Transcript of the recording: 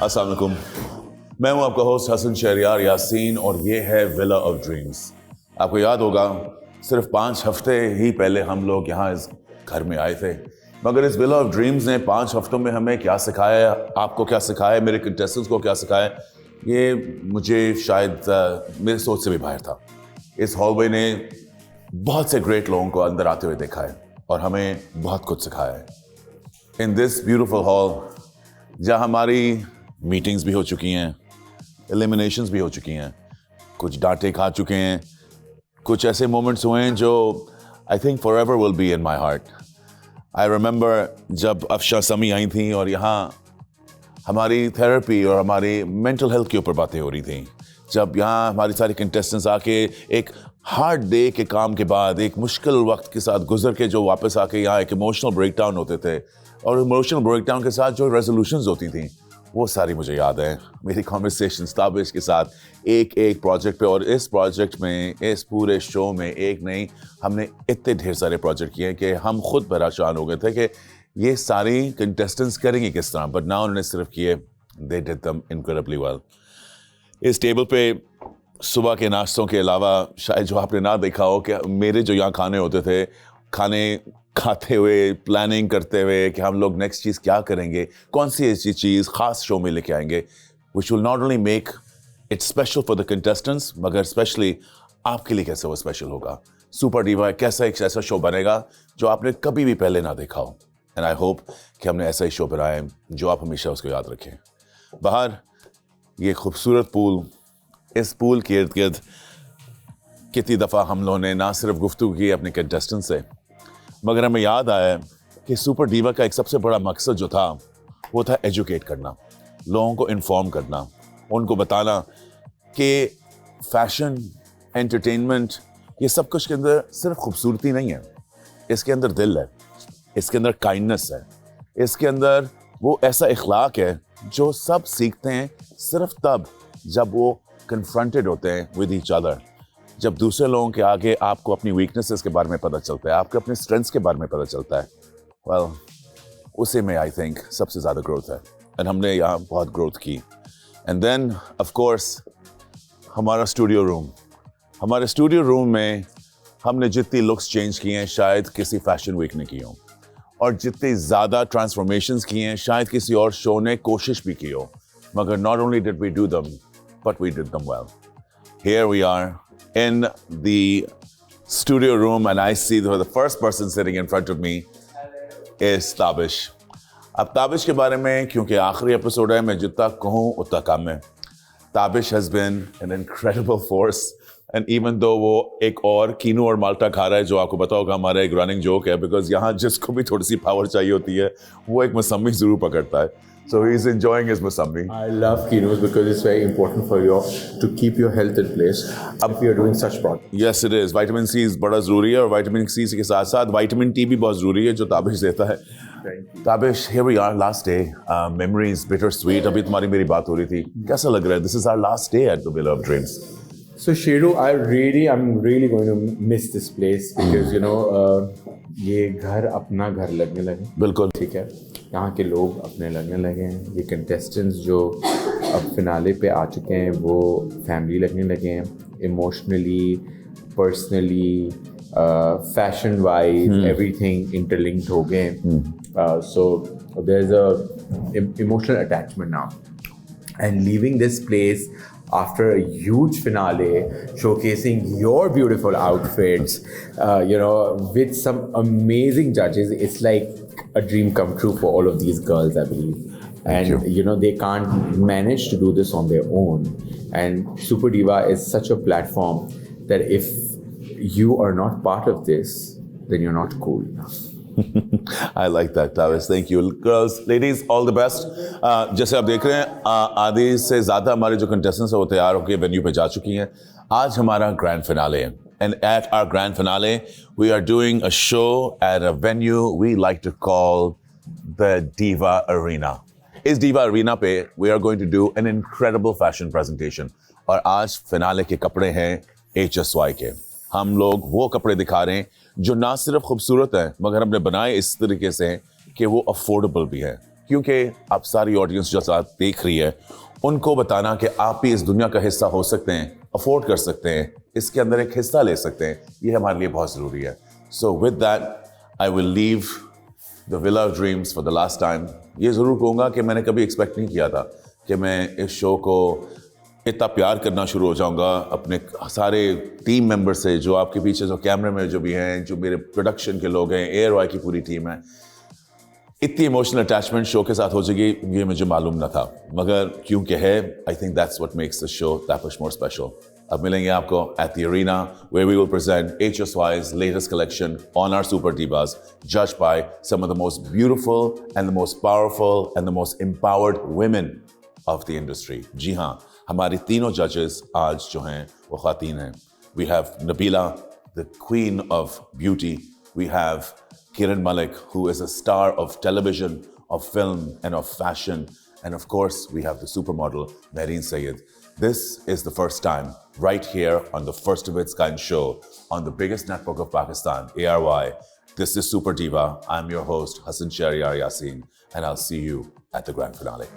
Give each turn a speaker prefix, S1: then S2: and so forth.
S1: अस्सलाम वालेकुम, मैं हूं आपका होस्ट हसन शहरियार यासीन और ये है विला ऑफ ड्रीम्स। आपको याद होगा सिर्फ 5 हफ्ते ही पहले हम लोग यहाँ इस घर में आए थे, मगर इस विला ऑफ ड्रीम्स ने 5 हफ्तों में हमें क्या सिखाया, आपको क्या सिखाया, मेरे कंटेस्टेंट्स को क्या सिखाया, ये मुझे शायद मेरे सोच से भी बाहर था। इस हॉलवे ने बहुत से ग्रेट लोगों को अंदर आते हुए देखा है और हमें बहुत कुछ सिखाया है। इन दिस ब्यूटीफुल हॉल जहाँ हमारी मीटिंग्स भी हो चुकी हैं, एलिमिनेशंस भी हो चुकी हैं, कुछ डांटे खा चुके हैं, कुछ ऐसे मोमेंट्स हुए हैं जो I think for ever will be in my heart. I remember जब अफशा समी आई थी और यहाँ हमारी थेरेपी और हमारी मेंटल हेल्थ के ऊपर बातें हो रही थी, जब यहाँ हमारी सारी कंटेस्टेंट्स आके एक हार्ड डे के काम के बाद एक मुश्किल वक्त के साथ गुजर के जो वापस आके यहाँ एक इमोशनल ब्रेकडाउन होते थे और इमोशनल ब्रेकडाउन के साथ जो रेजोल्यूशंस होती थी वो सारी मुझे याद है। मेरी कॉन्वर्सेशन ताबिश के साथ एक एक प्रोजेक्ट पे, और इस प्रोजेक्ट में, इस पूरे शो में एक नहीं, हमने इतने ढेर सारे प्रोजेक्ट किए कि हम खुद परेशान हो गए थे कि ये सारी कंटेस्टेंट्स करेंगे किस तरह, बट ना उन्होंने सिर्फ किए, they did them incredibly well. इस टेबल पे सुबह के नाश्तों के अलावा शायद जो आपने ना देखा हो कि मेरे जो यहाँ खाने होते थे, खाने खाते हुए, प्लानिंग करते हुए कि हम लोग नेक्स्ट चीज़ क्या करेंगे, कौन सी ऐसी चीज़ ख़ास शो में लेके आएंगे which will not only make it special for the contestants मगर स्पेशली आपके लिए कैसे वो स्पेशल होगा। सुपर डीवा कैसा एक ऐसा शो बनेगा जो आपने कभी भी पहले ना देखा हो, एंड आई होप कि हमने ऐसा ही शो बनाया जो आप हमेशा उसको याद रखें। बाहर ये खूबसूरत पूल, इस पूल के इर्द गिर्द कितनी दफ़ा हम लोगों ने ना सिर्फ गुफ्तगू की अपने कंटेस्टेंट से, मगर हमें याद आया कि सुपर डीवा का एक सबसे बड़ा मकसद जो था वो था एजुकेट करना, लोगों को इन्फॉर्म करना, उनको बताना कि फैशन, एंटरटेनमेंट, ये सब कुछ के अंदर सिर्फ खूबसूरती नहीं है, इसके अंदर दिल है, इसके अंदर काइंडनेस है, इसके अंदर वो ऐसा इखलाक है जो सब सीखते हैं सिर्फ तब जब वो कन्फ्रंटेड होते हैं विद ईच अदर, जब दूसरे लोगों के आगे आपको अपनी वीकनेसेस के बारे में पता चलता है, आपके अपने स्ट्रेंथ्स के बारे में पता चलता है, वेल उसी में आई थिंक सबसे ज़्यादा ग्रोथ है, एंड हमने यहाँ बहुत ग्रोथ की। एंड देन ऑफ कोर्स हमारे स्टूडियो रूम में हमने जितनी लुक्स चेंज की हैं शायद किसी फैशन वीक ने की हों, और जितनी ज़्यादा ट्रांसफॉर्मेशंस की हैं शायद किसी और शो ने कोशिश भी की हो, मगर not only did we do them but we did them well. Here we are in the studio room and I see the first person sitting in front of me is Tabish. अब ताबिश के बारे में क्योंकि आखिरी एपिसोड है, मैं जितना कहूँ उतना कम है। Tabish has been an incredible force and even though वो एक और कीनू और माल्टा खा रहा है, जो आपको पता होगा हमारा एक रनिंग जोक है, बिकॉज यहाँ जिसको भी थोड़ी सी पावर चाहिए होती है वो एक मसम्मी ज़रूर पकड़ता है। So he's enjoying his musambi.
S2: I love quinoa because it's very important for you to keep your health in place if you're doing such projects.
S1: Yes, it is. Vitamin C is बड़ा ज़रूरी है और vitamin C के साथ साथ vitamin T भी बहुत ज़रूरी है जो ताबिश देता है। Tabish, here we are, last day. Memories, bittersweet. अभी तुम्हारी मेरी बात हो रही थी, कैसा लग रहा है? This is our last day at the Villa of Dreams.
S2: So Sheru, I'm really going to miss this place because ये घर अपना घर लगने लगे।
S1: बिल्कुल
S2: ठीक है, यहाँ के लोग अपने लगने लगे हैं, ये कंटेस्टेंट्स जो अब फिनाले पे आ चुके हैं वो फैमिली लगने लगे हैं, emotionally, personally, fashion wise everything interlinked हो गए हैं। So there is a emotional attachment now and leaving this place after a huge finale showcasing your beautiful outfits, with some amazing judges, it's like a dream come true for all of these girls, I believe. And they can't manage to do this on their own, and Super Diva is such a platform that if you are not part of this, then you're not cool.
S1: I like that, Tavis. Thank you. Girls, ladies, all the best. जैसे आप देख रहे हैं आधे से ज़्यादा हमारे जो कंटेस्टेंट्स हैं वो तैयार होकर वेन्यू पे जा चुकी हैं। आज हमारा ग्रैंड फिनाले है, and at our grand finale we are doing a show at a venue we like to call the Diva Arena. इस Diva Arena पे we are going to do an incredible fashion presentation, और आज finale के कपड़े हैं HSY के। हम लोग वो कपड़े दिखा रहे हैं जो ना सिर्फ खूबसूरत हैं मगर हमने बनाए इस तरीके से कि वो अफोर्डेबल भी है, کیونکہ آپ ساری آڈینس جو ساتھ دیکھ رہی ہے ان کو بتانا کہ آپ بھی اس دنیا کا حصہ ہو سکتے ہیں, افورڈ کر سکتے ہیں, اس کے اندر ایک حصہ لے سکتے ہیں, یہ ہمارے لیے بہت ضروری ہے. سو ود دیٹ آئی ول لیو دا ولا of dreams for the last time. یہ ضرور کہوں گا کہ میں نے کبھی ایکسپیکٹ نہیں کیا تھا کہ میں اس شو کو اتنا پیار کرنا شروع ہو جاؤں گا اپنے سارے ٹیم ممبر سے, جو آپ کے پیچھے جو کیمرے میں جو بھی ہیں, جو میرے پروڈکشن کے لوگ ہیں, ایئر وائی کی پوری ٹیم ہے. اتنی ایموشنل اٹیچمنٹ شو کے ساتھ ہو جائے گی یہ مجھے معلوم نہ تھا, مگر کیونکہ ہے, I think that's what makes the show that much more special. اب ملیں گے آپ کو at the arena where we will present HSY's latest collection on our super divas, judged by some of the most beautiful and the most powerful and the most empowered women of the industry. جی ہاں, ہماری تینوں ججز آج جو ہیں وہ خواتین ہیں. We have Nabila, the queen of beauty. We have Kiran Malik, who is a star of television, of film, and of fashion. And of course, we have the supermodel, Mehreen Syed. This is the first time, right here on the first of its kind show, on the biggest network of Pakistan, ARY. This is Super Diva. I'm your host, Hassan Shahryar Yassin, and I'll see you at the grand finale.